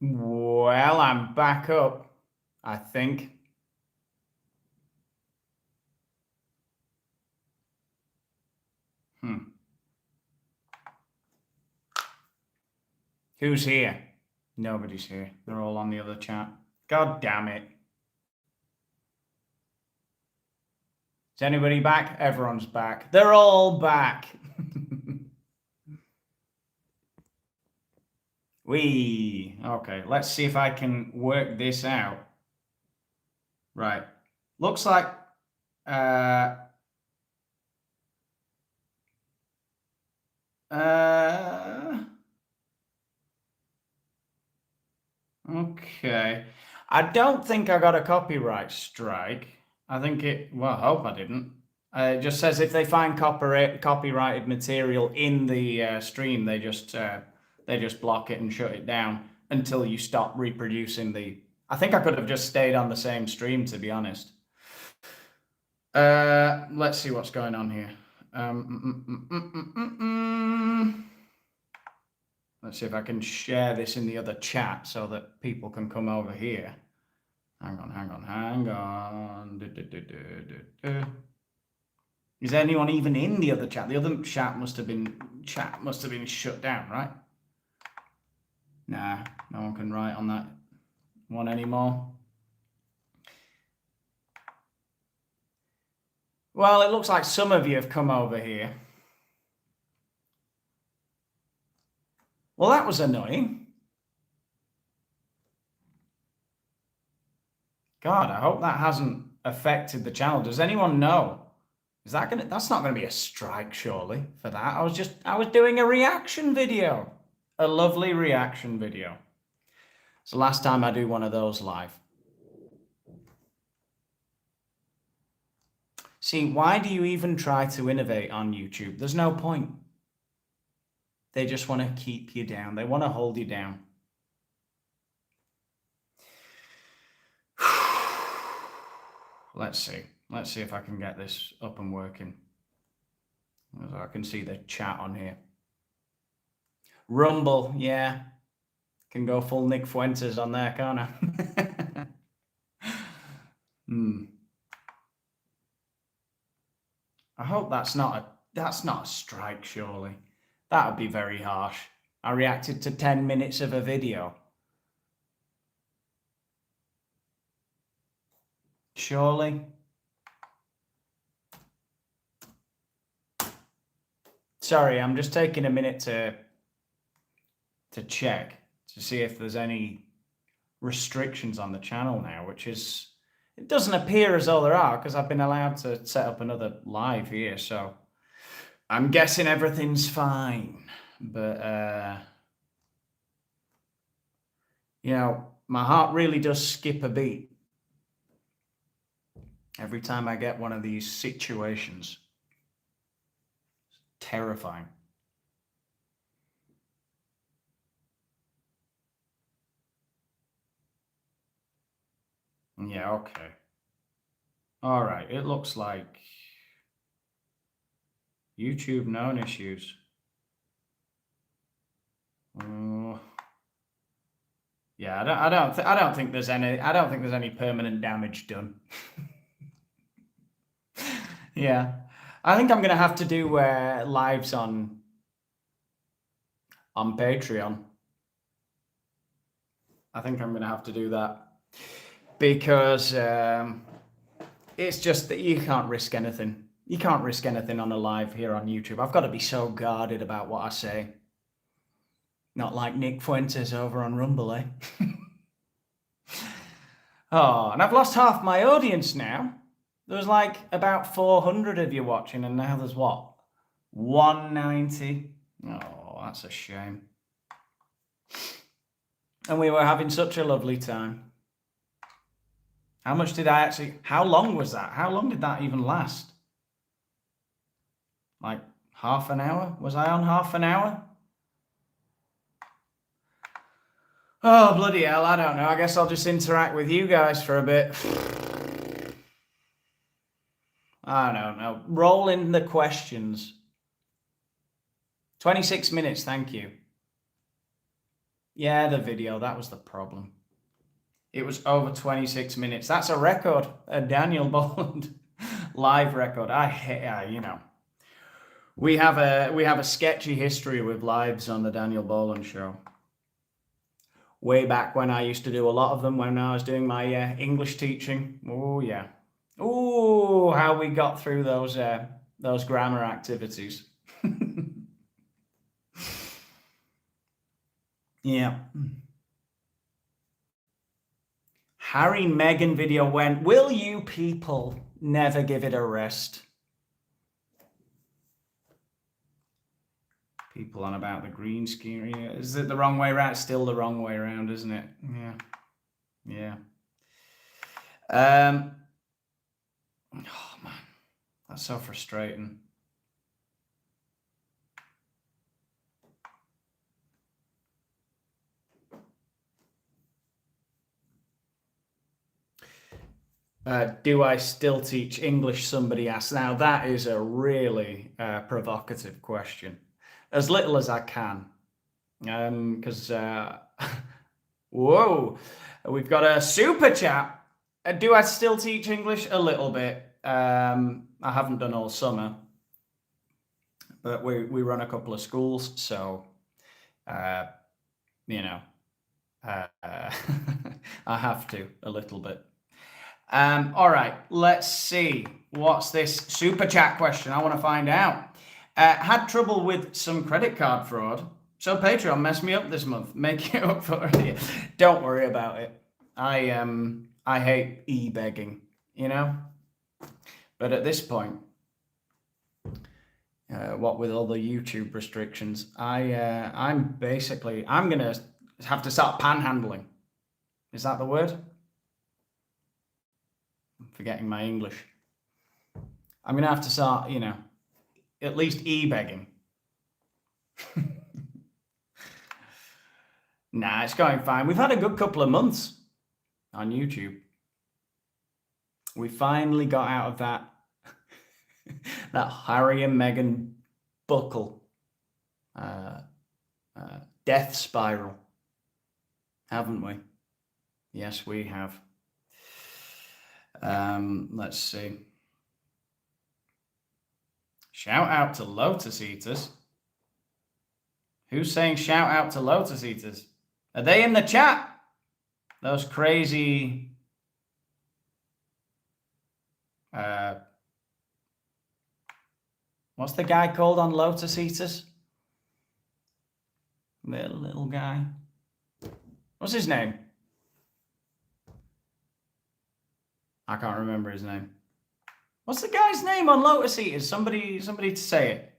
Well, I'm back up, I think. Who's here? Nobody's here. They're all on the other chat. God damn it. Is anybody back? Everyone's back. They're all back. Okay, let's see if I can work this out. Right. Looks like uh okay. I don't think I got a copyright strike. I think well, I hope I didn't. It just says if they find copyrighted material in the stream, they just block it and shut it down until you stop reproducing the. I think I could have just stayed on the same stream, to be honest. Let's see what's going on here. Let's see if I can share this in the other chat so that people can come over here. Hang on. Is anyone even in the other chat? The other chat must have been shut down, right? Nah, no one can write on that one anymore. Well, it looks like some of you have come over here. Well, that was annoying. God, I hope that hasn't affected the channel. Does anyone know? Is that that's not gonna be a strike, surely, for that? I was doing a reaction video. A lovely reaction video. It's the last time I do one of those live. See, why do you even try to innovate on YouTube? There's no point. They just want to keep you down. They want to hold you down. Let's see. Let's see if I can get this up and working. So I can see the chat on here. Rumble, yeah. Can go full Nick Fuentes on there, can't I? I hope that's not a strike, surely. That would be very harsh. I reacted to 10 minutes of a video. Surely. Sorry, I'm just taking a minute to check to see if there's any restrictions on the channel now, which is, it doesn't appear as though there are because I've been allowed to set up another live here, so I'm guessing everything's fine. But you know, my heart really does skip a beat every time I get one of these situations. It's terrifying. Yeah, okay. All right, it looks like YouTube known issues. Yeah, I don't think there's any permanent damage done. Yeah, I think I'm gonna have to do lives on Patreon. I think I'm gonna have to do that because it's just that you can't risk anything. You can't risk anything on a live here on YouTube. I've got to be so guarded about what I say. Not like Nick Fuentes over on Rumble, eh? Oh, and I've lost half my audience now. There was like about 400 of you watching, and now there's what? 190? Oh, that's a shame. And we were having such a lovely time. How much did I actually... How long was that? How long did that even last? Like half an hour? Was I on half an hour? Oh, bloody hell, I don't know. I guess I'll just interact with you guys for a bit. I don't know. Roll in the questions. 26 minutes, thank you. Yeah, the video, that was the problem. It was over 26 minutes. That's a record, a Daniel Boland live record. I hate, we have a sketchy history with lives on the Daniel Boland show. Way back when I used to do a lot of them when I was doing my English teaching. Oh yeah. Oh, how we got through those grammar activities. Yeah. Harry Meghan video went, will you people never give it a rest? People on about the green screen. Is it the wrong way around? It's still the wrong way around, isn't it? Yeah. Oh man, that's so frustrating. Do I still teach English? Somebody asked. Now that is a really provocative question. As little as I can, because whoa, we've got a super chat. Do I still teach English? A little bit. I haven't done all summer, but we run a couple of schools, so I have to a little bit. All right, let's see. What's this super chat question? I want to find out. Had trouble with some credit card fraud, so Patreon messed me up this month. Make it up for it. Don't worry about it. I hate e-begging, But at this point, what with all the YouTube restrictions, I'm gonna have to start panhandling. Is that the word? I'm forgetting my English. I'm gonna have to start, at least e-begging. Nah, it's going fine. We've had a good couple of months on YouTube. We finally got out of that Harry and Meghan buckle, death spiral, haven't we? Yes, we have. Let's see. Shout out to Lotus Eaters. Who's saying shout out to Lotus Eaters? Are they in the chat? Those crazy what's the guy called on Lotus Eaters? Little guy. What's his name? I can't remember his name. What's the guy's name on Lotus Eaters? Somebody to say it.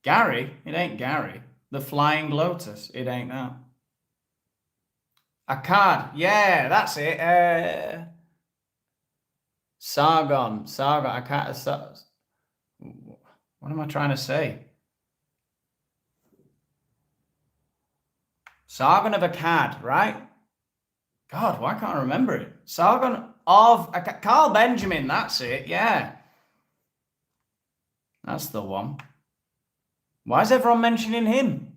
Gary? It ain't Gary. The Flying Lotus. It ain't that. A card. Yeah, that's it. Sargon. I can't. What am I trying to say? Sargon of Akkad, right? God, why can't I remember it? Sargon of Carl Benjamin. That's it. Yeah, that's the one. Why is everyone mentioning him?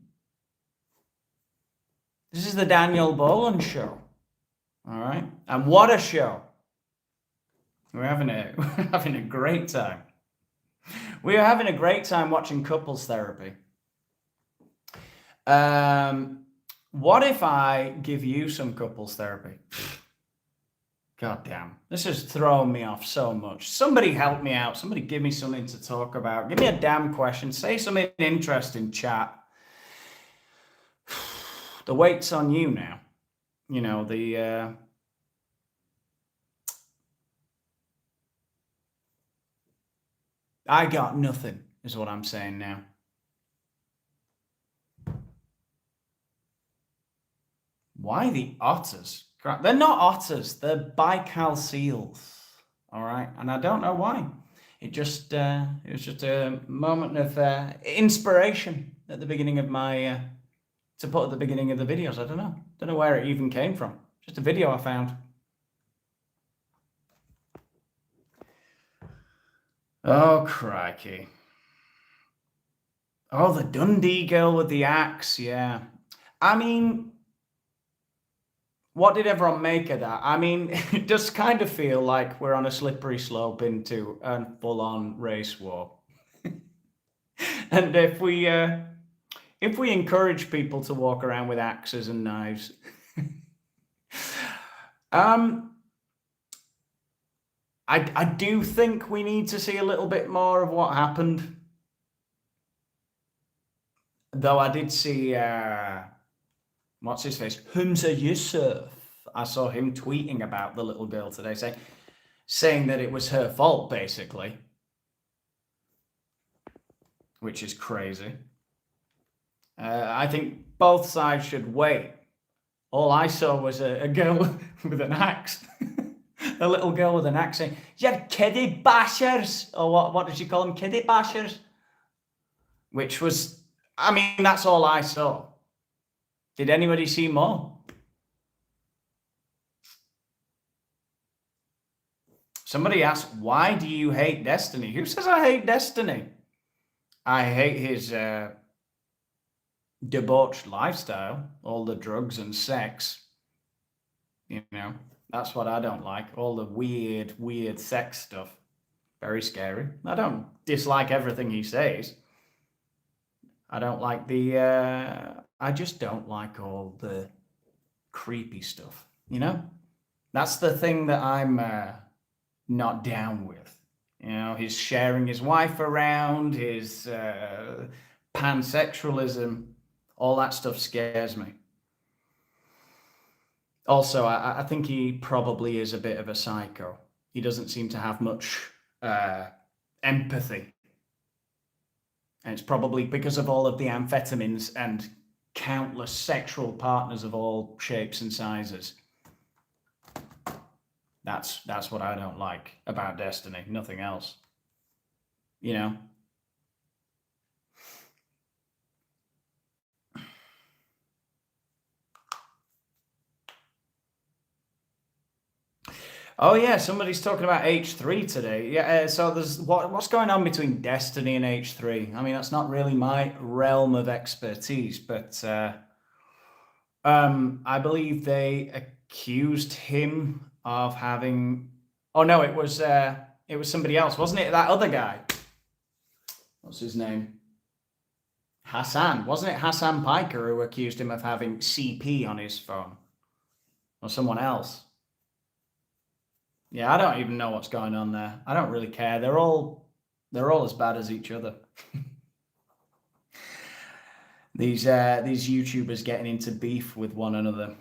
This is the Daniel Boland show. All right, and what a show! We're having a great time. We are having a great time watching couples therapy. What if I give you some couples therapy? God damn, this is throwing me off so much. Somebody help me out. Somebody give me something to talk about. Give me a damn question. Say something interesting, chat. The weight's on you now. I got nothing, is what I'm saying now. Why the otters? They're not otters. They're Baikal seals. All right, and I don't know why. It was just a moment of inspiration at the beginning of my to put at the beginning of the videos. I don't know where it even came from. Just a video I found. Oh crikey! Oh, the Dundee girl with the axe. Yeah. I mean, what did everyone make of that? I mean, it does kind of feel like we're on a slippery slope into a full-on race war. And if we encourage people to walk around with axes and knives, um, I do think we need to see a little bit more of what happened. Though I did see what's his face, Humza Yusuf. I saw him tweeting about the little girl today, saying that it was her fault, basically, which is crazy. I think both sides should wait. All I saw was a girl with an axe. A little girl with an axe saying, "You're kiddie bashers!" Or what did she call them? Kiddie bashers? Which was, I mean, that's all I saw. Did anybody see more? Somebody asked, why do you hate Destiny? Who says I hate Destiny? I hate his debauched lifestyle, all the drugs and sex. You know, that's what I don't like. All the weird sex stuff. Very scary. I don't dislike everything he says. I don't like I just don't like all the creepy stuff, you know? That's the thing that I'm not down with. You know, his sharing his wife around, his pansexualism, all that stuff scares me. Also, I think he probably is a bit of a psycho. He doesn't seem to have much empathy. And it's probably because of all of the amphetamines and countless sexual partners of all shapes and sizes. That's what I don't like about Destiny, nothing else. You know? Oh yeah, somebody's talking about H3 today. Yeah, so there's what's going on between Destiny and H3? I mean, that's not really my realm of expertise, but I believe they accused him of having. Oh no, it was somebody else, wasn't it? That other guy. What's his name? Hassan, wasn't it? Hassan Piker who accused him of having CP on his phone, or someone else. Yeah, I don't even know what's going on there. I don't really care. They're all as bad as each other. These YouTubers getting into beef with one another.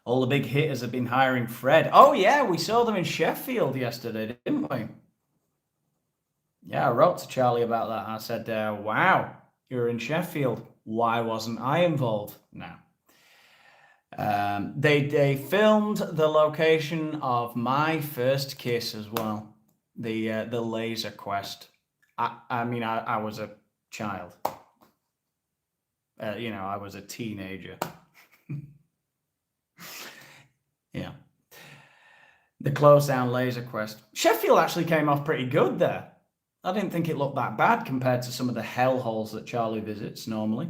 All the big hitters have been hiring Fred. Oh yeah, we saw them in Sheffield yesterday, didn't we? Yeah, I wrote to Charlie about that. I said, "Wow, you're in Sheffield. Why wasn't I involved?" No. They filmed the location of my first kiss as well, the laser quest. I mean, I was a child. You know, I was a teenager. Yeah. The close down laser quest. Sheffield actually came off pretty good there. I didn't think it looked that bad compared to some of the hellholes that Charlie visits normally.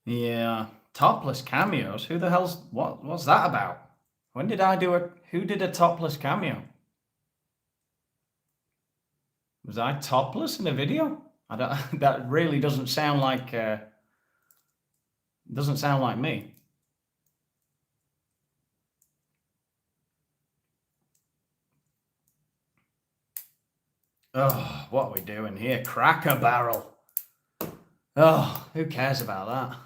Yeah, topless cameos. Who the hell's what's that about? When did I do who did a topless cameo? Was I topless in a video? I don't that really doesn't sound like me. Oh, what are we doing here? Cracker Barrel. Oh, who cares about that?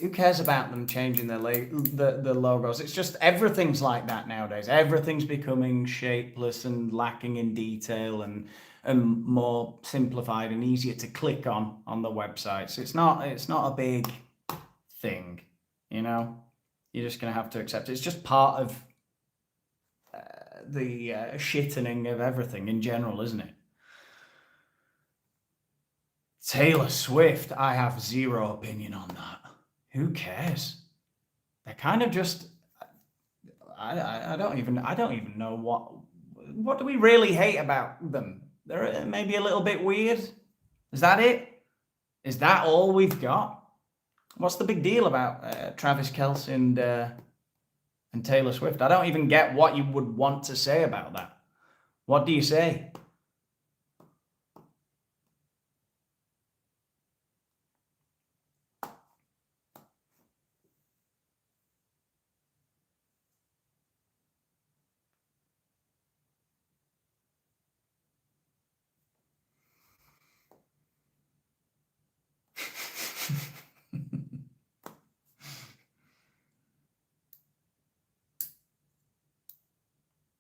Who cares about them changing the logos? It's just everything's like that nowadays. Everything's becoming shapeless and lacking in detail and more simplified and easier to click on the websites. It's not a big thing, you know. You're just gonna have to accept it. It's just part of shittening of everything in general, isn't it? Taylor Swift, I have zero opinion on that. Who cares? They're kind of just. I don't even know what do we really hate about them. They're maybe a little bit weird. Is that it? Is that all we've got? What's the big deal about Travis Kelce and Taylor Swift? I don't even get what you would want to say about that. What do you say?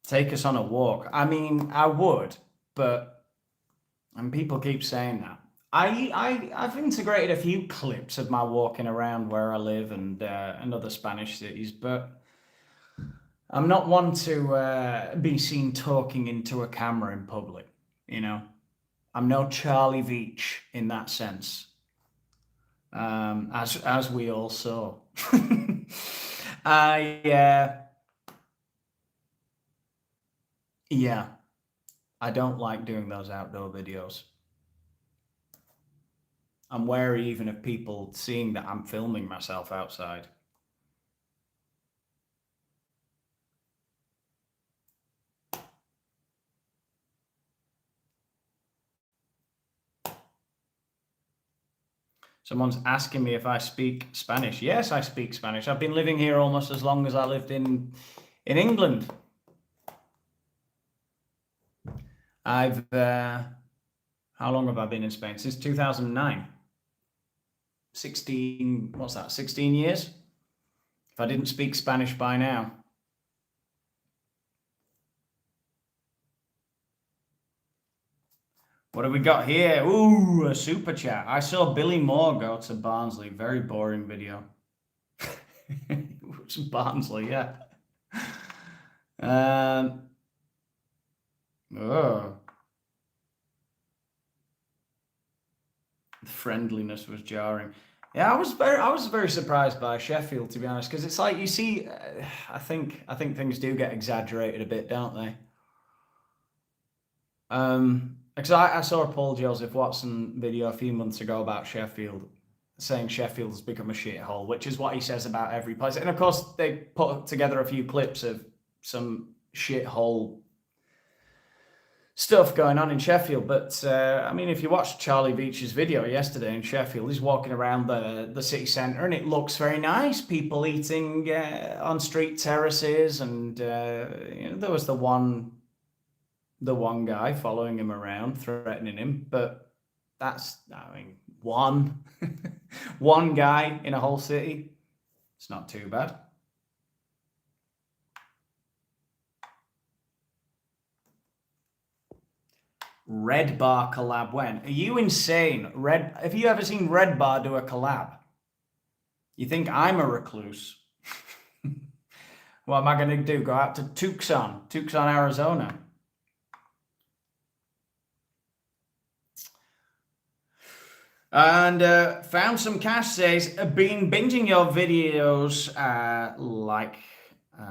Take us on a walk. I mean, I would, but and people keep saying that. I've integrated a few clips of my walking around where I live and other Spanish cities, but I'm not one to be seen talking into a camera in public. You know, I'm no Charlie Veach in that sense. As we all saw. I yeah, I don't like doing those outdoor videos. I'm wary even of people seeing that I'm filming myself outside. Someone's asking me if I speak Spanish. Yes, I speak Spanish. I've been living here almost as long as I lived in England. I've how long have I been in Spain? Since 2009. 16, what's that? 16 years? If I didn't speak Spanish by now. What have we got here? Ooh, a super chat. I saw Billy Moore go to Barnsley. Very boring video. It's Barnsley, yeah. Oh. The friendliness was jarring. Yeah, I was very surprised by Sheffield, to be honest, because it's like you see, I think things do get exaggerated a bit, don't they? Because I saw a Paul Joseph Watson video a few months ago about Sheffield, saying Sheffield's become a shithole, which is what he says about every place. And of course, they put together a few clips of some shithole stuff going on in Sheffield. But I mean, if you watch Charlie Veach's video yesterday in Sheffield, he's walking around the city centre and it looks very nice. People eating on street terraces, and there was the one guy following him around, threatening him. But that's, I mean, one guy in a whole city. It's not too bad. Red Bar collab when? Are you insane? Have you ever seen Red Bar do a collab? You think I'm a recluse? What am I going to do? Go out to Tucson, Arizona? And Found Some Cash says, been binging your videos like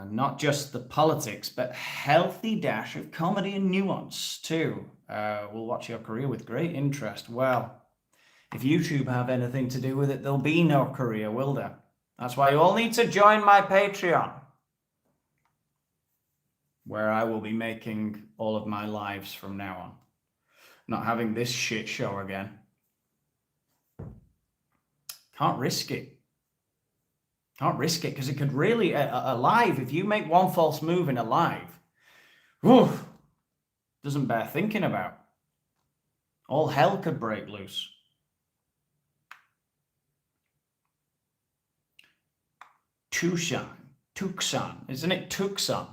not just the politics, but healthy dash of comedy and nuance too. We'll watch your career with great interest. Well, if YouTube have anything to do with it, there'll be no career, will there? That's why you all need to join my Patreon, where I will be making all of my lives from now on. Not having this shit show again. Can't risk it. Can't risk it, because it could really, a live, if you make one false move in a live, doesn't bear thinking about. All hell could break loose. Tucson, isn't it? Tucson,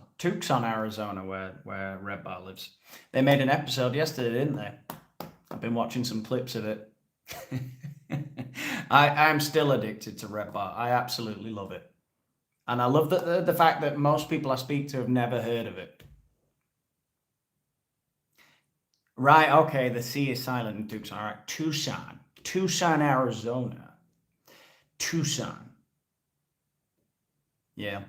Arizona, where Red Bar lives. They made an episode yesterday, didn't they? I've been watching some clips of it. I'm still addicted to Red Bar. I absolutely love it. And I love the fact that most people I speak to have never heard of it. Right, okay, the C is silent in Tucson. All right, Tucson, Arizona. Tucson. Yeah.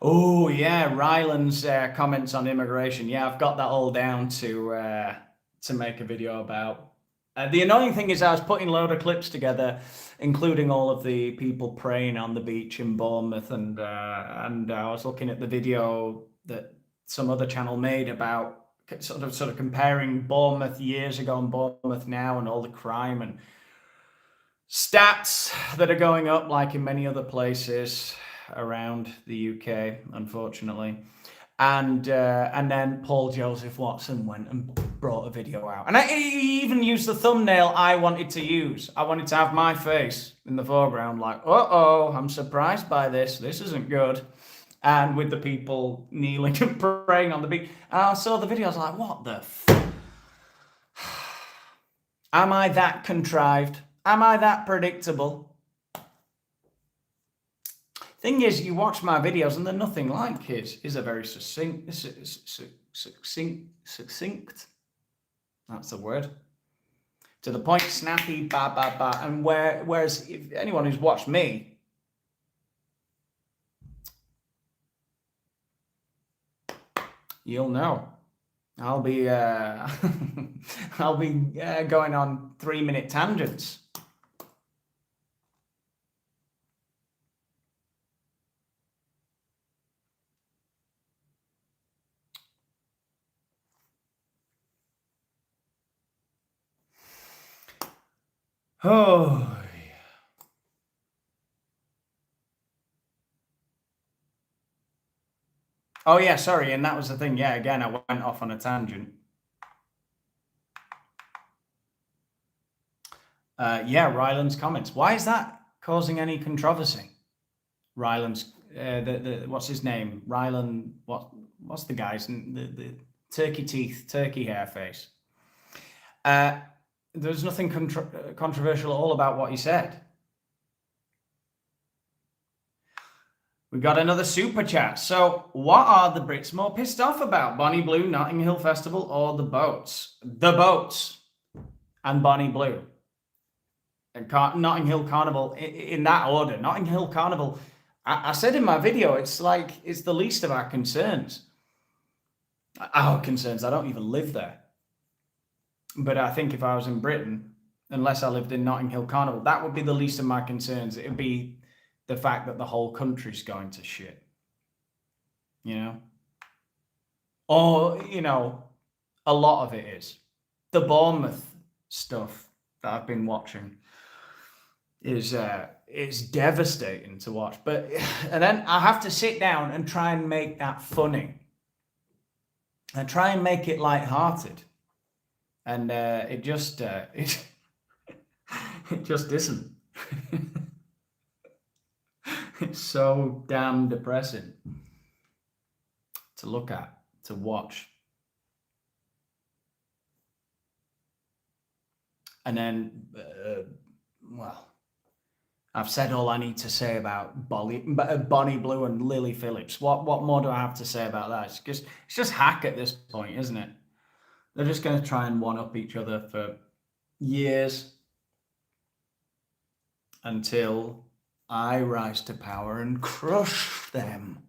Oh, yeah, Ryland's comments on immigration. Yeah, I've got that all down to make a video about. The annoying thing is I was putting a load of clips together, including all of the people praying on the beach in Bournemouth, and I was looking at the video that some other channel made about sort of comparing Bournemouth years ago and Bournemouth now, and all the crime and stats that are going up, like in many other places around the UK, unfortunately. And then Paul Joseph Watson went and brought a video out, and he even used the thumbnail I wanted to use. I wanted to have my face in the foreground, like, uh-oh, I'm surprised by this. This isn't good. And with the people kneeling and praying on the beach. And I saw the video, I was like, what the am I that contrived? Am I that predictable? Thing is, you watch my videos and they're nothing like his. His are very succinct. That's the word. To the point, snappy, ba ba ba. And whereas if anyone who's watched me, you'll know. I'll be I'll be going on 3-minute tangents. Oh. Oh yeah, sorry, and that was the thing. Yeah, again, I went off on a tangent. Yeah, Ryland's comments. Why is that causing any controversy? Ryland's, what's his name? Ryland. What's the guy's? The turkey teeth, turkey hair face. There's nothing controversial at all about what he said. We got another super chat. So, what are the Brits more pissed off about? Bonnie Blue, Notting Hill Festival, or the boats? The boats and Bonnie Blue. And Notting Hill Carnival, in that order. Notting Hill Carnival, I said in my video, it's the least of our concerns. Our concerns, I don't even live there. But I think if I was in Britain, unless I lived in Notting Hill Carnival, that would be the least of my concerns. It would be the fact that the whole country's going to shit. You know? Or, a lot of it is. The Bournemouth stuff that I've been watching is devastating to watch. And then I have to sit down and try and make that funny. And try and make it lighthearted. And it just it just isn't. It's so damn depressing to look at, to watch. And then, well, I've said all I need to say about Bonnie Blue and Lily Phillips. What more do I have to say about that? It's just hack at this point, isn't it? They're just going to try and one-up each other for years until I rise to power and crush them.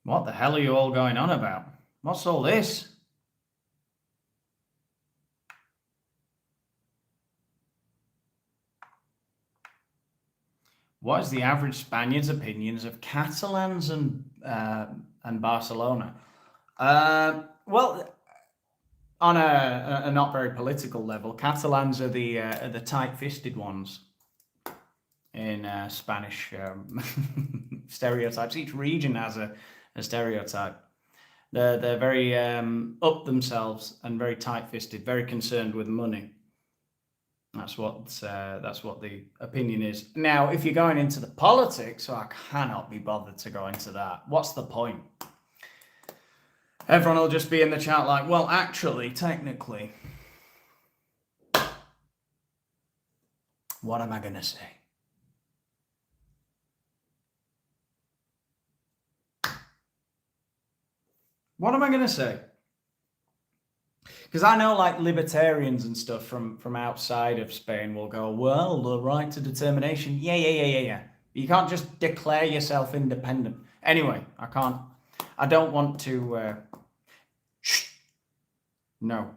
What the hell are you all going on about? What's all this? What is the average Spaniard's opinions of Catalans and Barcelona? Well, on a not very political level, Catalans are the tight-fisted ones in Spanish stereotypes. Each region has a stereotype. They're very up themselves and very tight-fisted, very concerned with money. That's what the opinion is. Now, if you're going into the politics, I cannot be bothered to go into that. What's the point? Everyone will just be in the chat like, well, actually, technically, what am I going to say? What am I going to say? Because I know like libertarians and stuff from outside of Spain will go, well, the right to determination. Yeah. You can't just declare yourself independent. Anyway, I don't want to... No.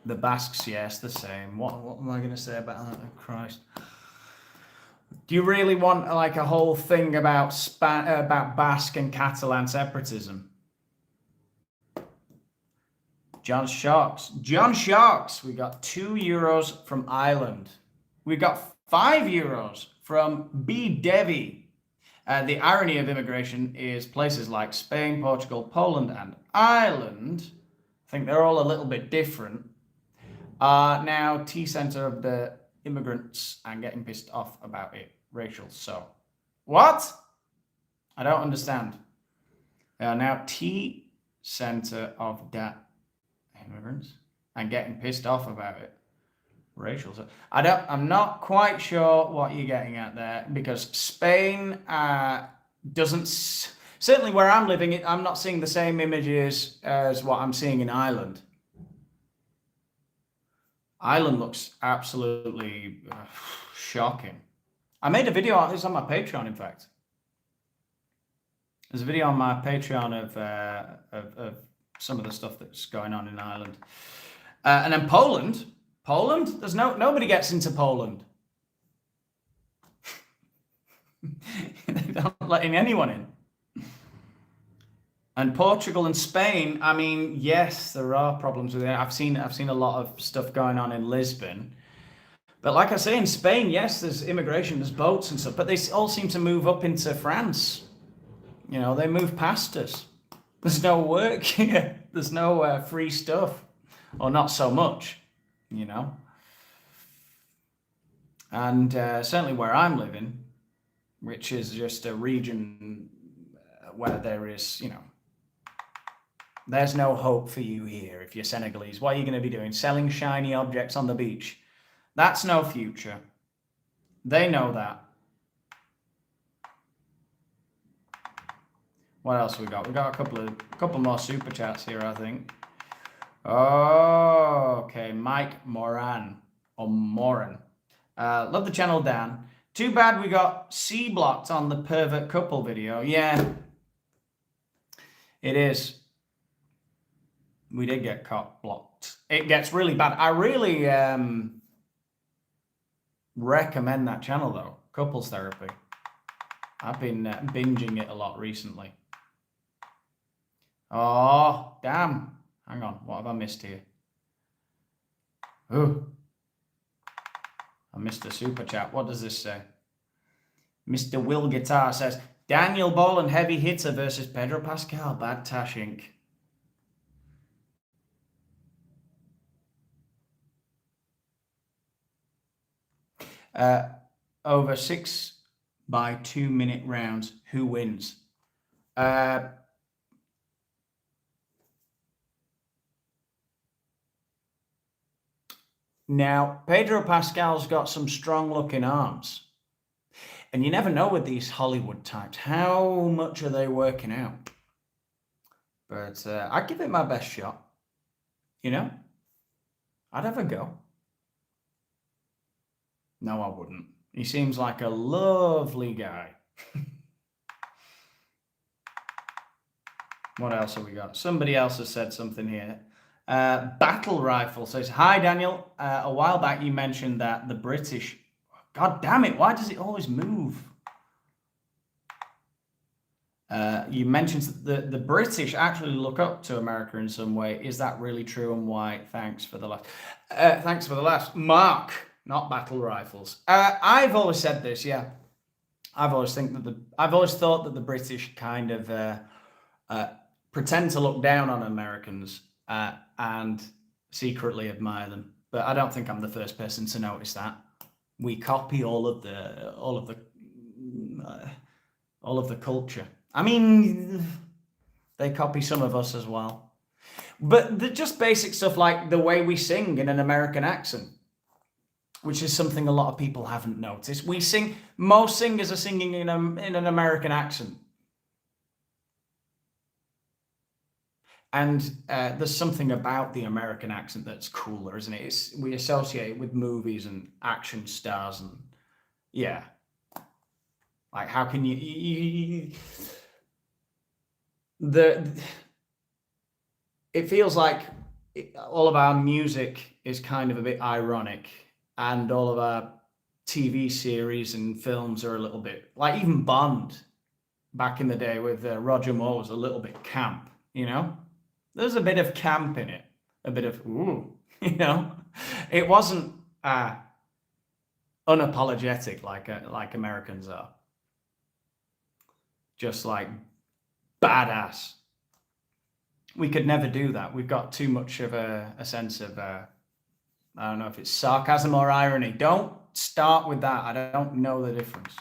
The Basques, yes, the same. What am I going to say about that? Oh, Christ. Do you really want like a whole thing about Basque and Catalan separatism? John Sharks. We got €2 from Ireland. We got €5 from B. Devi. The irony of immigration is places like Spain, Portugal, Poland, and Ireland, I think they're all a little bit different, are now T-center of the immigrants and getting pissed off about it. Racial. So, what? I don't understand. They are now T-center of the immigrants and getting pissed off about it. Racial. So I'm not quite sure what you're getting at there, because Spain doesn't, certainly where I'm living, I'm not seeing the same images as what I'm seeing in Ireland. Ireland looks absolutely shocking. I made a video, it's on my Patreon, in fact. There's a video on my Patreon of some of the stuff that's going on in Ireland. And then Poland, there's nobody gets into Poland. They're not letting anyone in. And Portugal and Spain, I mean, yes, there are problems with it. I've seen a lot of stuff going on in Lisbon. But like I say, in Spain, yes, there's immigration, there's boats and stuff, but they all seem to move up into France. You know, they move past us. There's no work here. There's no free stuff, or not so much, you know. And certainly where I'm living, which is just a region where there is, you know, there's no hope for you here if you're Senegalese. What are you going to be doing? Selling shiny objects on the beach? That's no future. They know that. What else we got? We got a couple more super chats here, I think. Oh, okay. Mike Moran or Moran. Love the channel, Dan. Too bad we got C blocked on the pervert couple video. Yeah, it is. We did get caught blocked. It gets really bad. I really recommend that channel though. Couples therapy. I've been binging it a lot recently. Oh, damn. Hang on. What have I missed here? Oh. I missed a super chat. What does this say? Mr. Will Guitar says, Daniel Boland heavy hitter versus Pedro Pascal. Bad Tash Inc. Over 6 by 2 minute rounds. Who wins? Now, Pedro Pascal's got some strong looking arms. And you never know with these Hollywood types, how much are they working out? But I'd give it my best shot. You know? I'd have a go. No, I wouldn't. He seems like a lovely guy. What else have we got? Somebody else has said something here. Battle Rifle says, hi, Daniel. A while back you mentioned that the British... God damn it, why does it always move? You mentioned that the British actually look up to America in some way. Is that really true, and why? Thanks for the laugh. Thanks for the laughs. Mark, not battle rifles. I've always said this, yeah. I've always thought that the British kind of pretend to look down on Americans and secretly admire them. But I don't think I'm the first person to notice that. We copy all of the culture. I mean, they copy some of us as well. But just basic stuff like the way we sing in an American accent, which is something a lot of people haven't noticed. Most singers are singing in an American accent. And there's something about the American accent that's cooler, isn't it? We associate it with movies and action stars, and yeah. Like, how can it feels like all of our music is kind of a bit ironic, and all of our TV series and films are a little bit, like even Bond back in the day with Roger Moore was a little bit camp, you know? There's a bit of camp in it, a bit of, ooh, you know? It wasn't unapologetic like Americans are. Just like badass. We could never do that. We've got too much of a sense of, I don't know if it's sarcasm or irony. Don't start with that. I don't know the difference.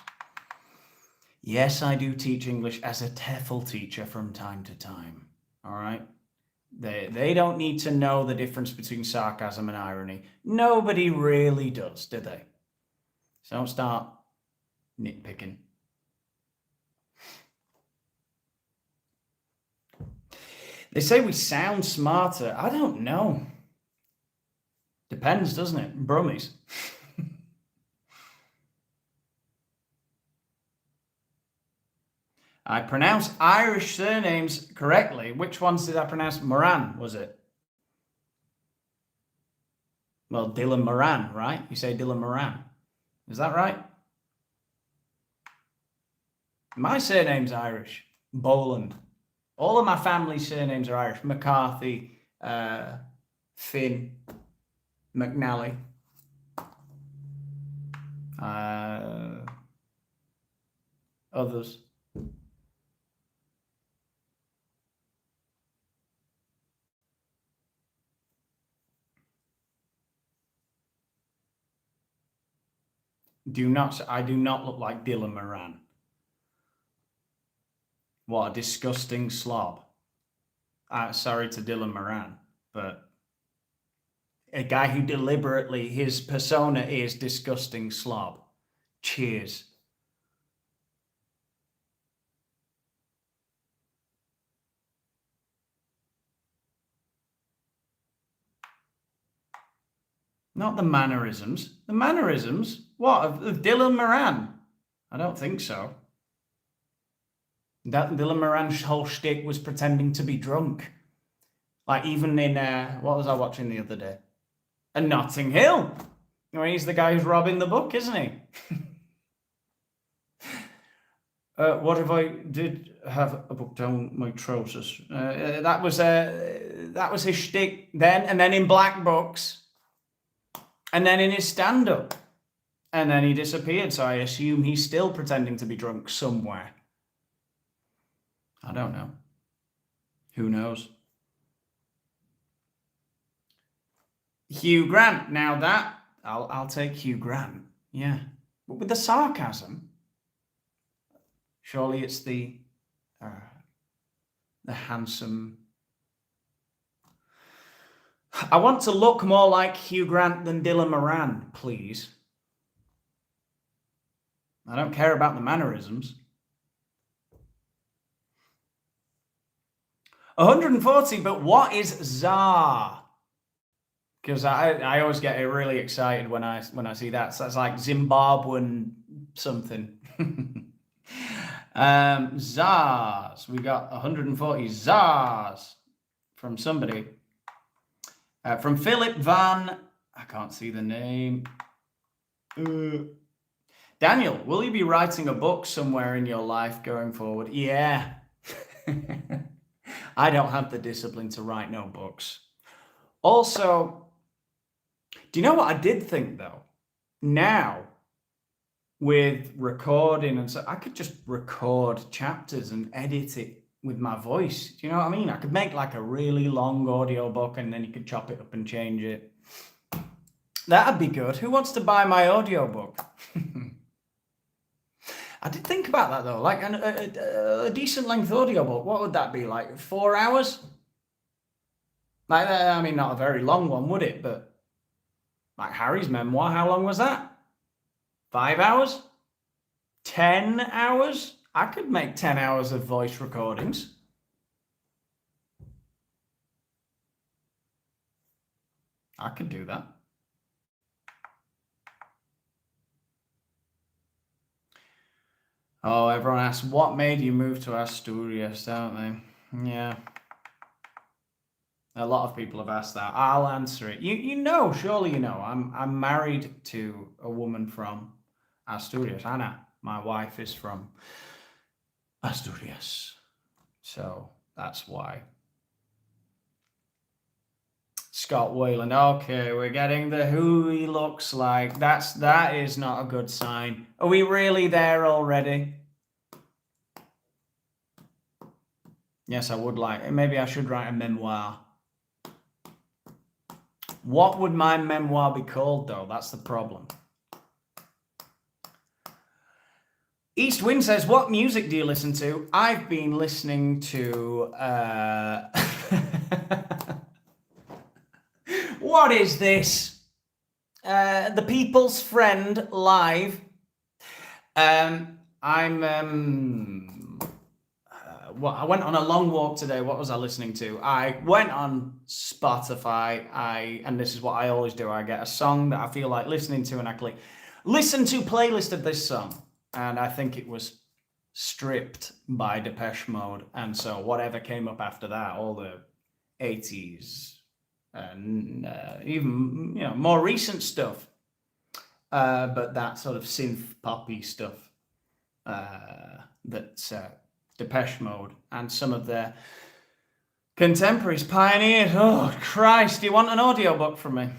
Yes, I do teach English as a TEFL teacher from time to time. All right? They don't need to know the difference between sarcasm and irony. Nobody really does, do they? So don't start nitpicking. They say we sound smarter. I don't know. Depends, doesn't it? Brummies. I pronounce Irish surnames correctly. Which ones did I pronounce? Moran, was it? Well, Dylan Moran, right? You say Dylan Moran. Is that right? My surname's Irish. Boland. All of my family's surnames are Irish. McCarthy, Finn, McNally. Others. I do not look like Dylan Moran. What a disgusting slob. Sorry to Dylan Moran, but a guy who deliberately, his persona is disgusting slob. Cheers. Not the mannerisms. The mannerisms? What, of Dylan Moran? I don't think so. That Dylan Moran's whole shtick was pretending to be drunk. Like even in, what was I watching the other day? A Notting Hill. Well, he's the guy who's robbing the book, isn't he? What if I did have a book down my trousers? That was his shtick then, and then in Black Books, and then in his stand-up, and then he disappeared. So I assume he's still pretending to be drunk somewhere. I don't know. Who knows? Hugh Grant. Now that I'll take Hugh Grant. Yeah, but with the sarcasm. Surely it's the handsome. I want to look more like Hugh Grant than Dylan Moran, please. I don't care about the mannerisms. 140, but what is Tsar? Because I always get really excited when I see that. So it's like Zimbabwean something. Zars. We got 140 Zars from somebody. From Philip Van. I can't see the name. Daniel, will you be writing a book somewhere in your life going forward? Yeah. I don't have the discipline to write no books. Also, do you know what I did think though? now with recording and so I could just record chapters and edit it with my voice. Do you know what I mean? I could make like a really long audiobook and then you could chop it up and change it. That'd be good. Who wants to buy my audiobook? I did think about that though, like a decent length audiobook. What would that be, like 4 hours? Like, I mean, not a very long one, would it? But like Harry's memoir, how long was that? 5 hours? 10 hours? I could make 10 hours of voice recordings. I could do that. Oh, everyone asks, what made you move to Asturias, don't they? Yeah. A lot of people have asked that. I'll answer it. You know, surely you know. I'm married to a woman from Asturias. Anna, my wife, is from Asturias. So that's why. Scott Wayland. Okay, we're getting the who he looks like. That is not a good sign. Are we really there already? Yes, I would like. Maybe I should write a memoir. What would my memoir be called, though? That's the problem. East Wind says, what music do you listen to? I've been listening to... What is this? The People's Friend live. I went on a long walk today. What was I listening to? I went on Spotify. And this is what I always do. I get a song that I feel like listening to and I click listen to playlist of this song. And I think it was Stripped by Depeche Mode. And so whatever came up after that, all the 80s and even more recent stuff, but that sort of synth poppy stuff that's Depeche Mode and some of their contemporaries pioneered. Oh Christ, do you want an audiobook from me?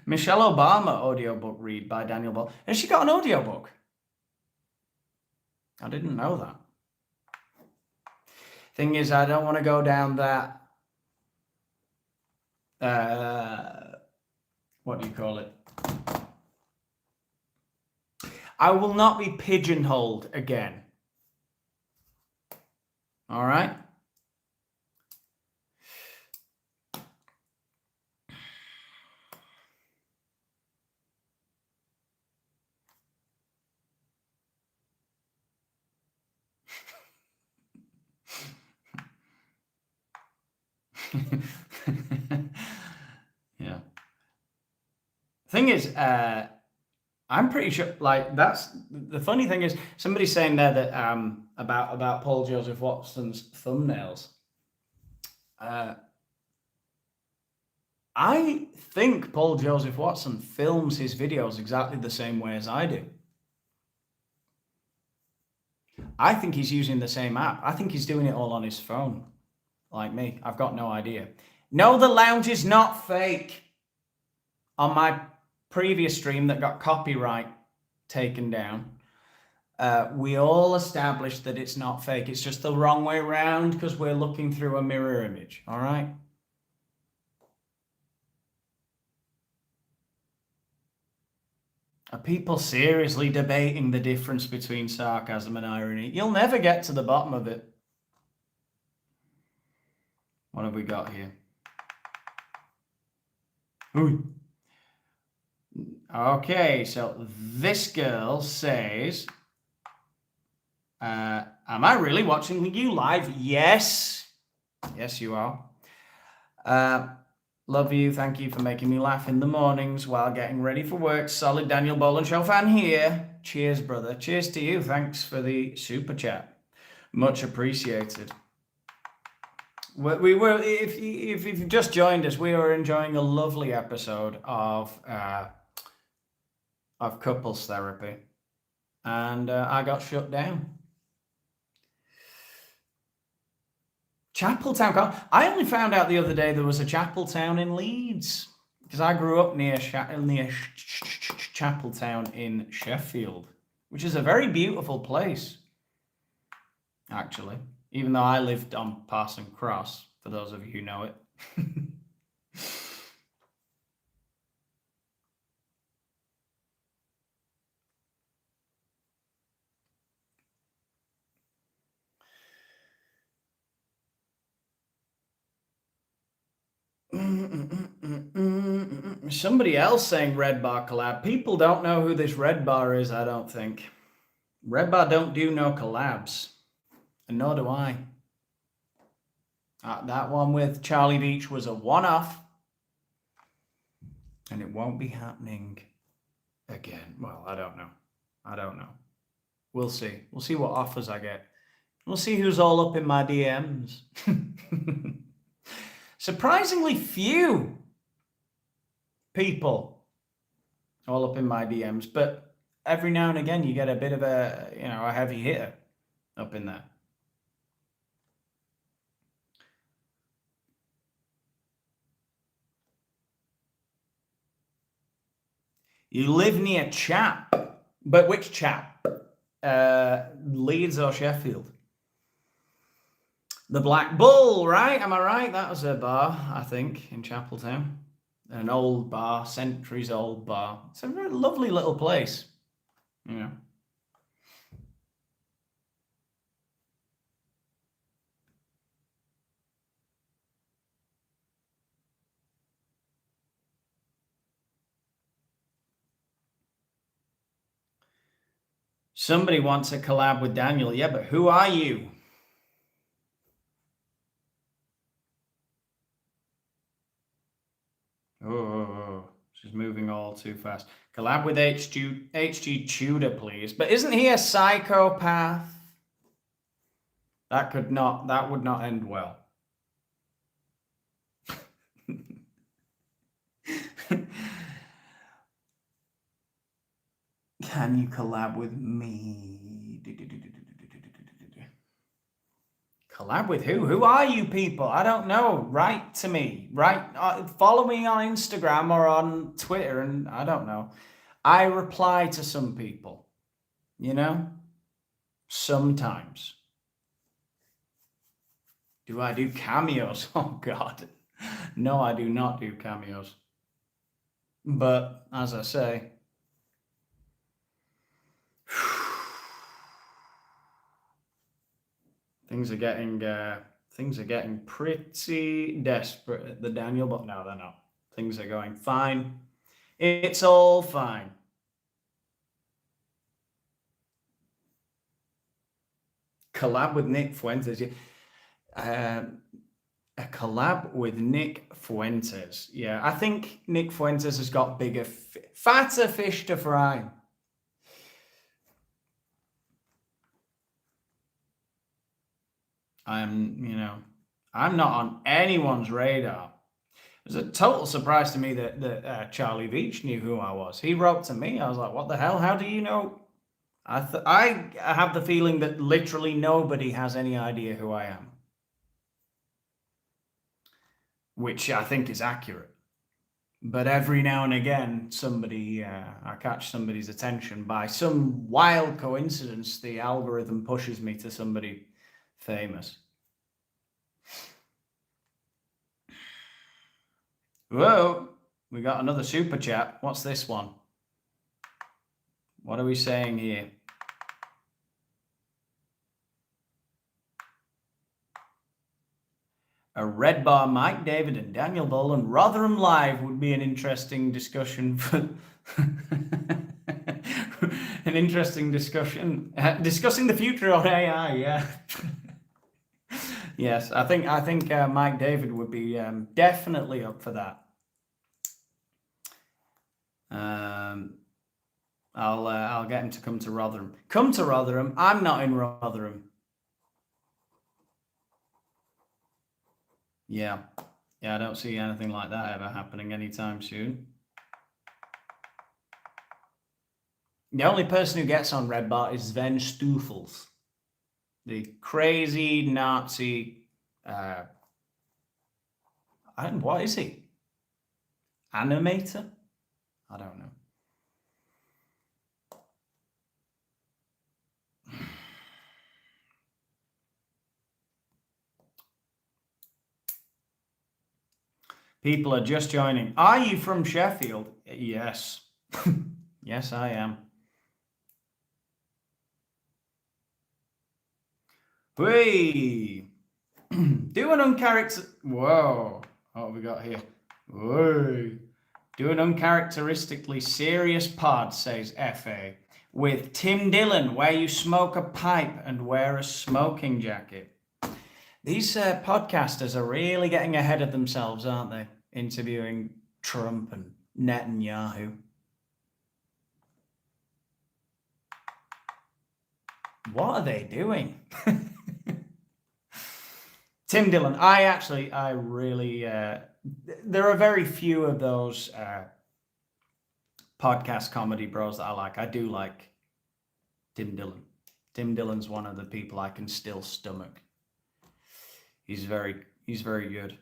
Michelle Obama audiobook read by Daniel Boland. Has she got an audiobook? I didn't know that. Thing is, I don't want to go down that what do you call it? I will not be pigeonholed again. All right? Yeah. Thing is, I'm pretty sure, like, that's the funny thing is somebody's saying there that about Paul Joseph Watson's thumbnails. I think Paul Joseph Watson films his videos exactly the same way as I do. I think he's using the same app. I think he's doing it all on his phone, like me. I've got no idea. No, the lounge is not fake. On my previous stream that got copyright taken down, we all established that it's not fake. It's just the wrong way around because we're looking through a mirror image. All right. Are people seriously debating the difference between sarcasm and irony? You'll never get to the bottom of it. What have we got here? Ooh. Okay, so this girl says, am I really watching you live? Yes. Yes, you are. Love you. Thank you for making me laugh in the mornings while getting ready for work. Solid Daniel Boland show fan here. Cheers, brother. Cheers to you. Thanks for the super chat. Much appreciated. We were, if you've just joined us, we were enjoying a lovely episode of couples therapy, and I got shut down. Chapeltown. I only found out the other day there was a Chapeltown in Leeds. because I grew up near Chapeltown in Sheffield, which is a very beautiful place, actually. Even though I lived on Parson Cross, for those of you who know it. Somebody else saying Red Bar collab. People don't know who this Red Bar is, I don't think. Red Bar don't do no collabs. And nor do I. That one with Charlie Beach was a one-off. And it won't be happening again. Well, I don't know. We'll see. We'll see what offers I get. We'll see who's all up in my DMs. Surprisingly few people all up in my DMs, but every now and again you get a bit of a heavy hitter up in there. You live near Chap, but which Chap? Leeds or Sheffield? The Black Bull, right? Am I right? That was a bar, I think, in Chapeltown. An old bar, centuries old bar. It's a very lovely little place, you know. Somebody wants a collab with Daniel. Yeah, but who are you? Oh, she's moving all too fast. Collab with HG Tudor, please. But isn't he a psychopath? That would not end well. Can you collab with me? Collab with who? Who are you people? I don't know. Write to me. Follow me on Instagram or on Twitter, and I don't know. I reply to some people, you know? Sometimes. Do I do cameos? Oh, God. No, I do not do cameos. But, as I say, things are getting pretty desperate at the Daniel, but no, they're not. Things are going fine. It's all fine. Collab with Nick Fuentes. A collab with Nick Fuentes. Yeah, I think Nick Fuentes has got bigger, fatter fish to fry. I'm not on anyone's radar. It was a total surprise to me that Charlie Beach knew who I was. He wrote to me. I was like, what the hell? How do you know? I have the feeling that literally nobody has any idea who I am. Which I think is accurate. But every now and again, I catch somebody's attention by some wild coincidence. The algorithm pushes me to somebody famous. Whoa, we got another super chat. What's this one? What are we saying here? A Red Bar Mike David and Daniel Boland Rotherham Live would be an interesting discussion for an interesting discussion discussing the future of AI. Yeah. Yes, I think Mike David would be definitely up for that. I'll get him to come to Rotherham. Come to Rotherham. I'm not in Rotherham. Yeah, I don't see anything like that ever happening anytime soon. The only person who gets on Red Bar is Sven Stufels, the crazy Nazi. What is he? Animator? I don't know. People are just joining. Are you from Sheffield? Yes. Yes, I am. Hey! Do an uncharacter... Whoa. What have we got here? Whoa. Do an uncharacteristically serious pod, says FA, with Tim Dillon, where you smoke a pipe and wear a smoking jacket. These podcasters are really getting ahead of themselves, aren't they? Interviewing Trump and Netanyahu. What are they doing? Tim Dillon. I really, there are very few of those podcast comedy bros that I like. I do like Tim Dillon. Tim Dillon's one of the people I can still stomach. He's very good.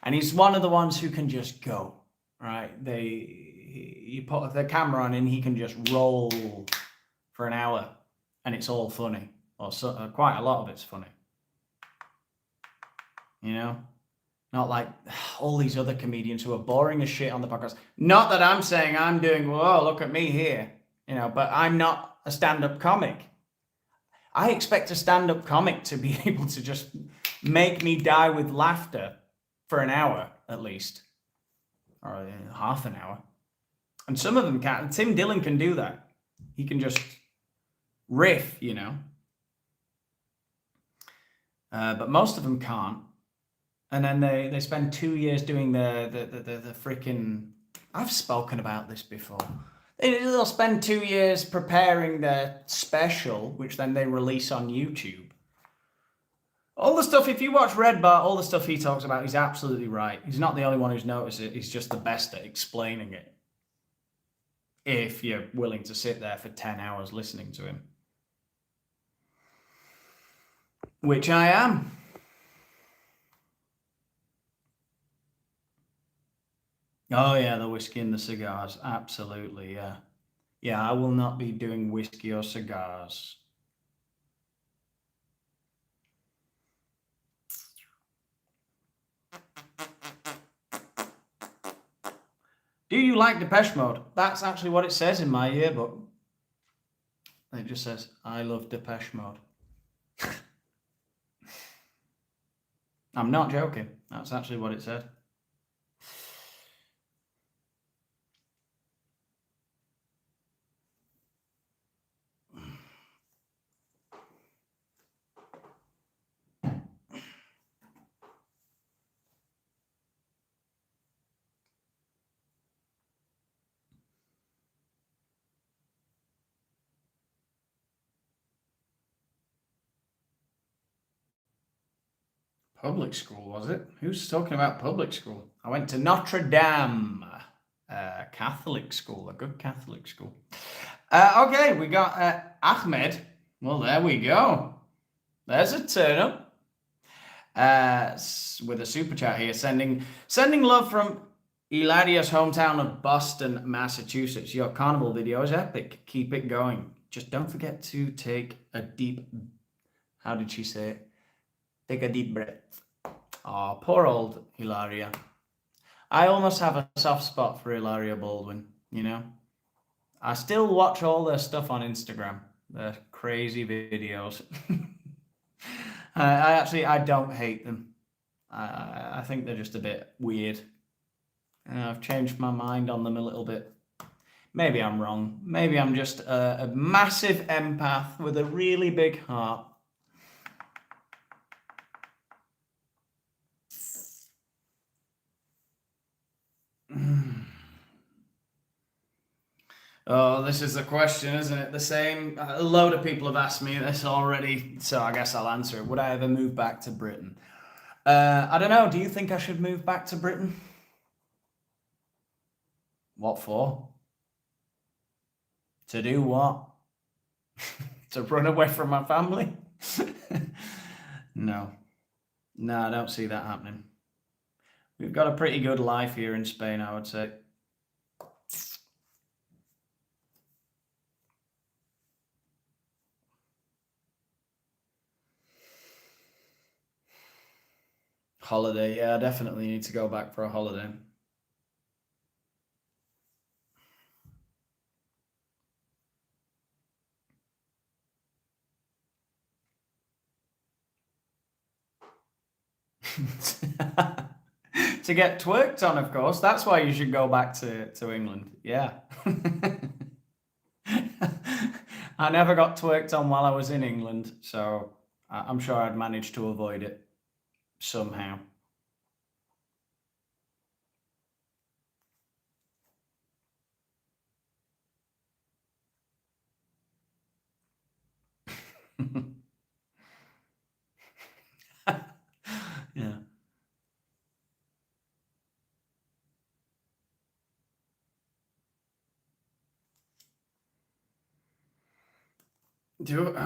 And he's one of the ones who can just go, right? You put the camera on and he can just roll for an hour and it's all funny. Or quite a lot of it's funny. You know? Not like all these other comedians who are boring as shit on the podcast. Not that I'm saying I'm doing, whoa, look at me here. You know, but I'm not a stand-up comic. I expect a stand-up comic to be able to just make me die with laughter for an hour at least, or half an hour. And some of them can't. Tim Dillon can do that. He can just riff, you know. But most of them can't. And then they spend 2 years doing the freaking... I've spoken about this before. They'll spend 2 years preparing their special, which then they release on YouTube. All the stuff, if you watch Red Bar, all the stuff he talks about, he's absolutely right. He's not the only one who's noticed it. He's just the best at explaining it. If you're willing to sit there for 10 hours listening to him. Which I am. Oh yeah, the whiskey and the cigars. Absolutely, yeah. Yeah, I will not be doing whiskey or cigars. Do you like Depeche Mode? That's actually what it says in my yearbook. It just says, I love Depeche Mode. I'm not joking. That's actually what it said. Public school, was it? Who's talking about public school? I went to Notre Dame, Catholic school, a good Catholic school. Okay, we got Ahmed. Well, there we go. There's a turn up. With a super chat here, sending love from Ilaria's hometown of Boston, Massachusetts. Your carnival video is epic. Keep it going. Just don't forget to take a deep... How did she say it? Take a deep breath. Oh, poor old Hilaria. I almost have a soft spot for Hilaria Baldwin, you know? I still watch all their stuff on Instagram. Their crazy videos. I don't hate them. I think they're just a bit weird. I've changed my mind on them a little bit. Maybe I'm wrong. Maybe I'm just a massive empath with a really big heart. Oh, this is the question, isn't it? The same. A load of people have asked me this already, so I guess I'll answer it. Would I ever move back to Britain? I don't know. Do you think I should move back to Britain? What for? To do what? To run away from my family? No. No, I don't see that happening. We've got a pretty good life here in Spain, I would say. Holiday, yeah, I definitely need to go back for a holiday. To get twerked on, of course. That's why you should go back to England. Yeah. I never got twerked on while I was in England, so I'm sure I'd manage to avoid it somehow. Yeah. Do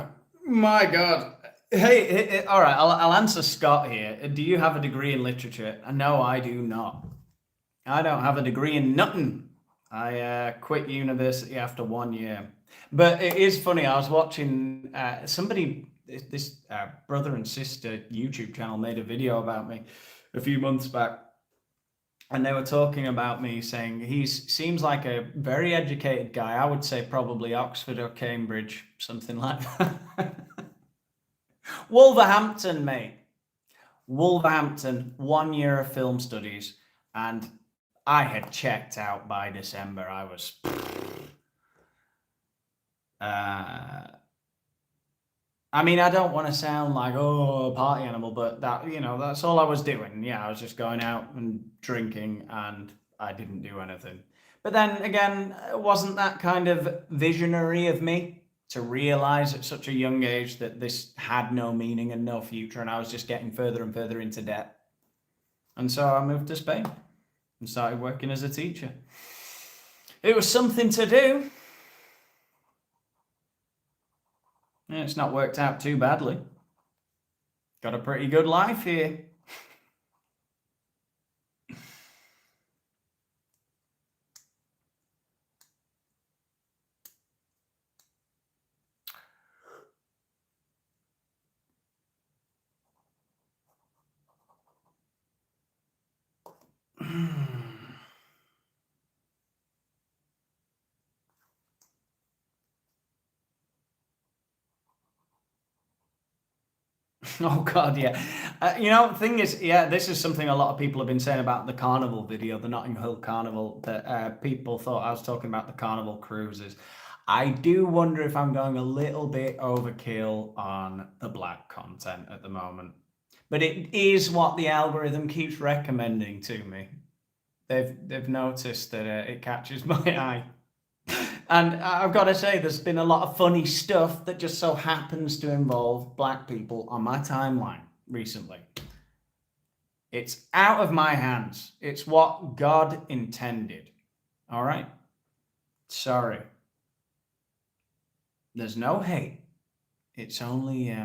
my God. Hey, all right. I'll answer Scott here. Do you have a degree in literature? No, I do not. I don't have a degree in nothing. I quit university after 1 year. But it is funny. I was watching somebody, this brother and sister YouTube channel made a video about me a few months back, and they were talking about me, saying he seems like a very educated guy. I would say probably Oxford or Cambridge, something like that. Wolverhampton, mate. Wolverhampton, 1 year of film studies, and I had checked out by December. I was, uh, I mean, I don't want to sound like oh party animal, but that's all I was doing. Yeah, I was just going out and drinking, and I didn't do anything. But then again, it wasn't that kind of visionary of me to realize at such a young age that this had no meaning and no future, and I was just getting further and further into debt. And so I moved to Spain and started working as a teacher. It was something to do. Yeah, it's not worked out too badly. Got a pretty good life here. Oh God, yeah. The thing is, yeah, this is something a lot of people have been saying about the carnival video, the Notting Hill Carnival, that people thought I was talking about the carnival cruises. I do wonder if I'm going a little bit overkill on the black content at the moment, but it is what the algorithm keeps recommending to me. They've noticed that it catches my eye. And I've got to say, there's been a lot of funny stuff that just so happens to involve black people on my timeline recently. It's out of my hands. It's what God intended. All right? Sorry. There's no hate. It's only,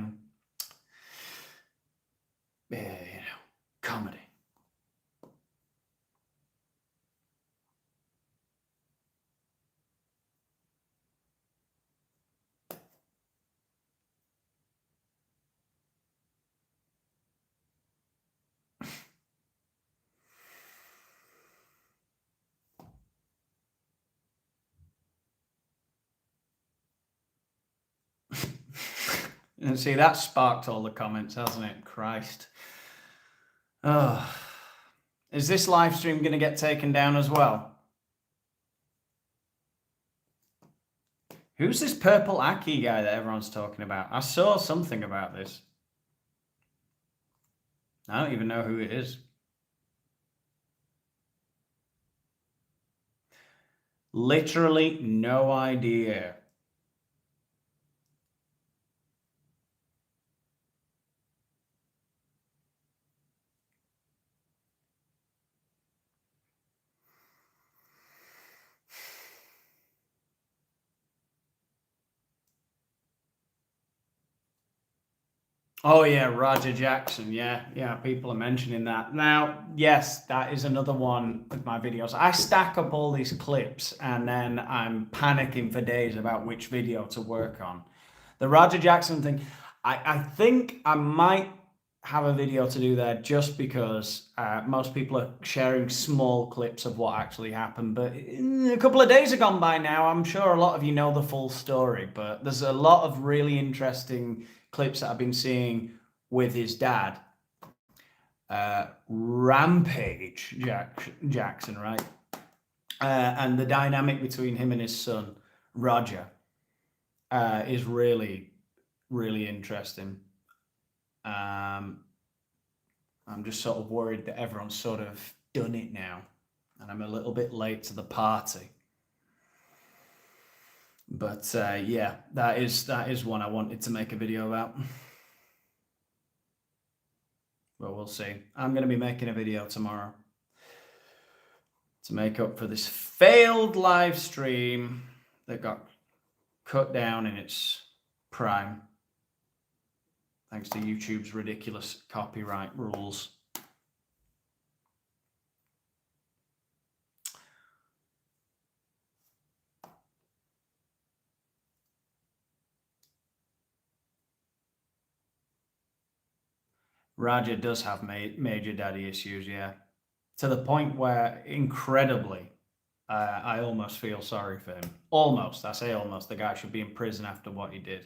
comedy. And see, that sparked all the comments, hasn't it? Christ. Oh. Is this live stream going to get taken down as well? Who's this purple Aki guy that everyone's talking about? I saw something about this. I don't even know who it is. Literally no idea. Oh yeah, Roger Jackson. Yeah, people are mentioning that. Now, yes, that is another one of my videos. I stack up all these clips and then I'm panicking for days about which video to work on. The Roger Jackson thing, I think I might have a video to do there just because most people are sharing small clips of what actually happened. But a couple of days have gone by now. I'm sure a lot of you know the full story, but there's a lot of really interesting clips that I've been seeing with his dad, Rampage Jackson, right? And the dynamic between him and his son, Roger, is really, really interesting. I'm just sort of worried that everyone's sort of done it now, and I'm a little bit late to the party. But yeah, that is one I wanted to make a video about. But we'll see. I'm going to be making a video tomorrow to make up for this failed live stream that got cut down in its prime, thanks to YouTube's ridiculous copyright rules. Roger does have major daddy issues, yeah. To the point where, incredibly, I almost feel sorry for him. Almost. I say almost. The guy should be in prison after what he did.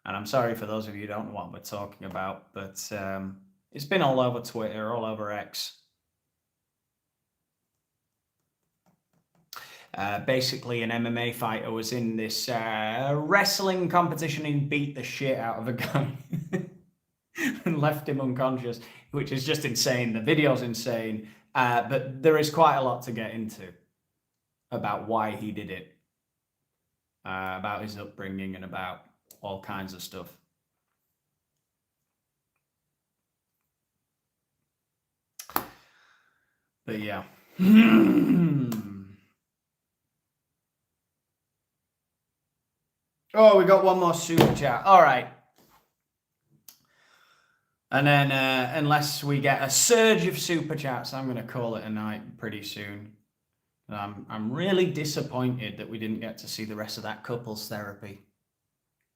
And I'm sorry for those of you who don't know what we're talking about, but it's been all over Twitter, all over X. Basically, an MMA fighter was in this wrestling competition and beat the shit out of a guy and left him unconscious, which is just insane. The video's insane, but there is quite a lot to get into about why he did it, about his upbringing, and about all kinds of stuff. But yeah. Oh, we got one more super chat. All right. And then, unless we get a surge of super chats, I'm going to call it a night pretty soon. I'm really disappointed that we didn't get to see the rest of that couples therapy.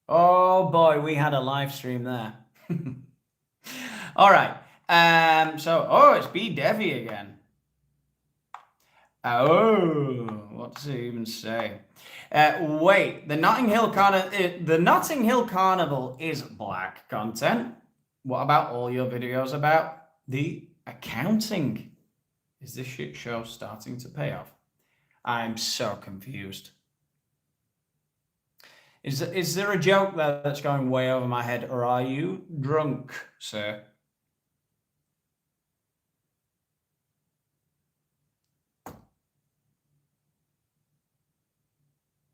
Oh boy, we had a live stream there. All right. It's B Devi again. Oh, what does it even say? Wait, the Notting Hill Carnival is black content. What about all your videos about the accounting? Is this shit show starting to pay off? I'm so confused. Is there a joke there that's going way over my head, or are you drunk, sir?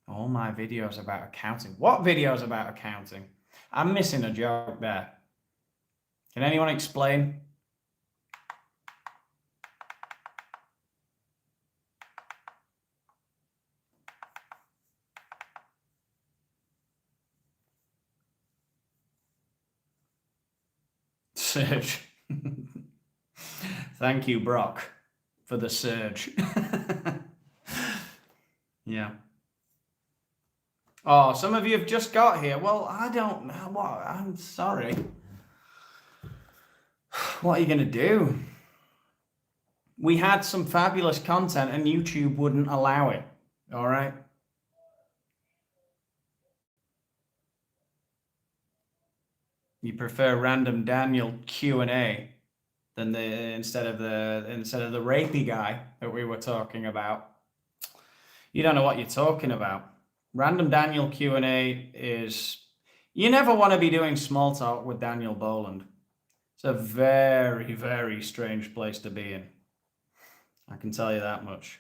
All my videos about accounting. What videos about accounting? I'm missing a joke there. Can anyone explain? Surge. Thank you, Brock, for the surge. Yeah. Oh, some of you have just got here. Well, I don't know what. I'm sorry. What are you going to do? We had some fabulous content and YouTube wouldn't allow it. All right. You prefer random Daniel Q&A than instead of the rapey guy that we were talking about. You don't know what you're talking about. Random Daniel Q&A is, you never want to be doing small talk with Daniel Boland. It's a very, very strange place to be in. I can tell you that much.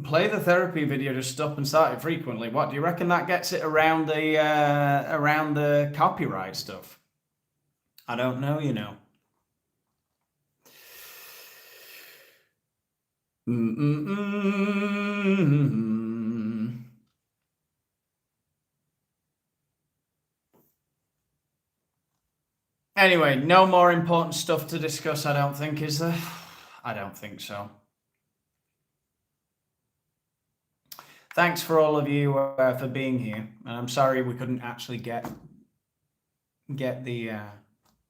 Play the therapy video, just stop and start it frequently. What do you reckon that gets it around the copyright stuff? I don't know, you know. Anyway, no more important stuff to discuss, I don't think, is there? I don't think so. Thanks for all of you for being here, and I'm sorry we couldn't actually get the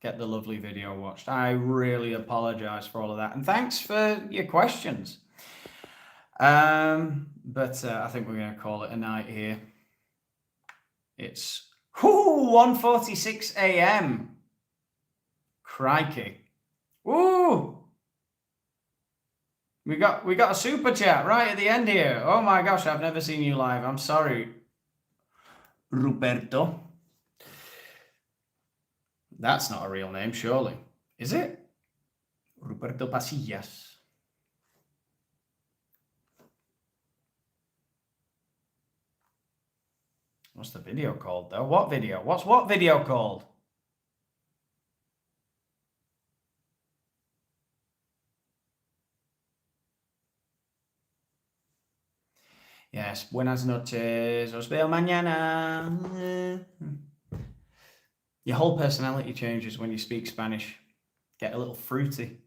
lovely video watched. I really apologize for all of that, and thanks for your questions. But I think we're going to call it a night here. It's 1:46 a.m. Crikey. Ooh. We got a super chat right at the end here. Oh my gosh, I've never seen you live. I'm sorry, Ruperto. That's not a real name, surely. Is it? Ruperto Pasillas. What's the video called, though? What video? What's what video called? Yes, buenas noches. Os veo mañana. Your whole personality changes when you speak Spanish. Get a little fruity.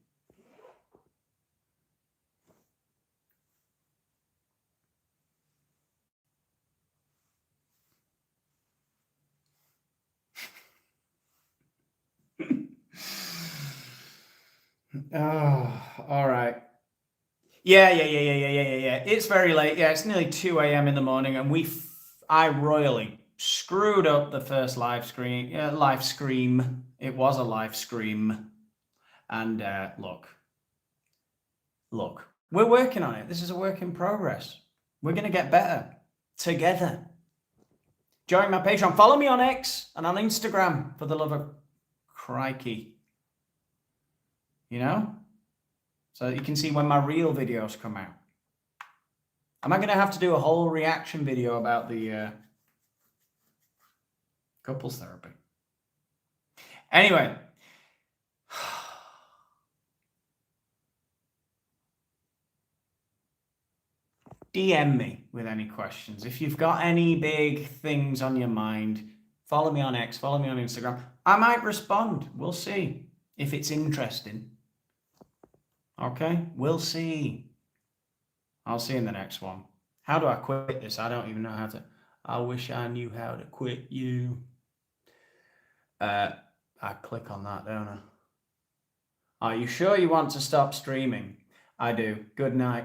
Oh, all right. Yeah. It's very late. Yeah, it's nearly 2 a.m. in the morning, and I royally screwed up the first live screen. Live scream. It was a live scream, and look, we're working on it. This is a work in progress. We're gonna get better together. Join my Patreon. Follow me on X and on Instagram, for the love of crikey. You know? So that you can see when my real videos come out. Am I going to have to do a whole reaction video about the couples therapy? Anyway. DM me with any questions. If you've got any big things on your mind, follow me on X, follow me on Instagram. I might respond. We'll see if it's interesting. Okay, we'll see. I'll see you in the next one. How do I quit this? I don't even know how to. I wish I knew how to quit you. I click on that, don't I? Are you sure you want to stop streaming? I do. Good night.